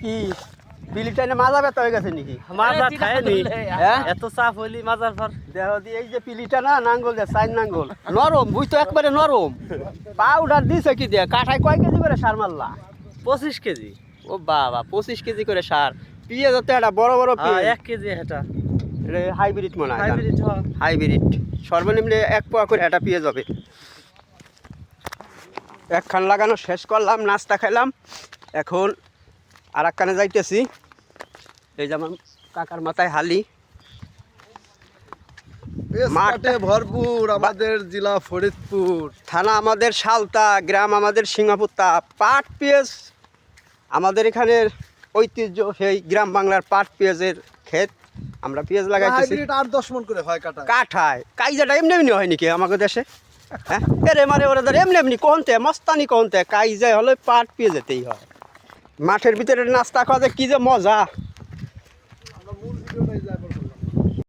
কি পিলিটাইনে মাজা ব্যথা হয়ে গেছে নাকি? মাজা খায়নি হ্যাঁ এত চাপ হইলি মাজার পর দেহ দিয়ে এই যে পিলিটা না নাঙ্গল দেয় সাইন নাঙ্গল নরম বুঝতো একবারে নরম পাউডার দিছে কি দিয়ে কাঠায় কয় কেজি করে সার মারলা? 25 কেজি। ও বাবা 25 কেজি করে সার পিঁয়াজ তো একটা বড় বড় হ্যাঁ, পেঁয়াজ 1 কেজি এটা হাইব্রিড মনে হয় হাইব্রিড। হ্যাঁ, হাইব্রিড সর্বনিম্ন 1 পোয়া করে একটা পেঁয়াজ হবে। একখান লাগানো শেষ করলাম, নাস্তা খাইলাম, এখন আর একখানে যাইতেছি। এই যে আমার কাকার মাথায় হালি, মাঠে ভরপুর আমাদের জেলা ফরিদপুর, থানা আমাদের সালতা, গ্রাম আমাদের সিঙ্গাপুরতা। পাট পেঁয়াজ আমাদের এখানের ঐতিহ্য, সেই গ্রাম বাংলার পাট পেঁয়াজের ক্ষেত। আমরা পেঁয়াজ লাগাইতেছি হাইব্রিড 8-10 মণ করে হয় কাটা। কাঠায়। কাইজাটা এমনি এমনি হয় নাকি আমাদের দেশে? হ্যাঁ এরে মারে ওরা ধর এমনি এমনি কহনতে মস্তানি কহনতে কাইজায় হলে পাট পেঁয়াজেতেই হয়। মাঠের ভিতরে নাস্তা খাওয়া যে কি যে মজা। আমরা মূল ভিডিওটাই যাব।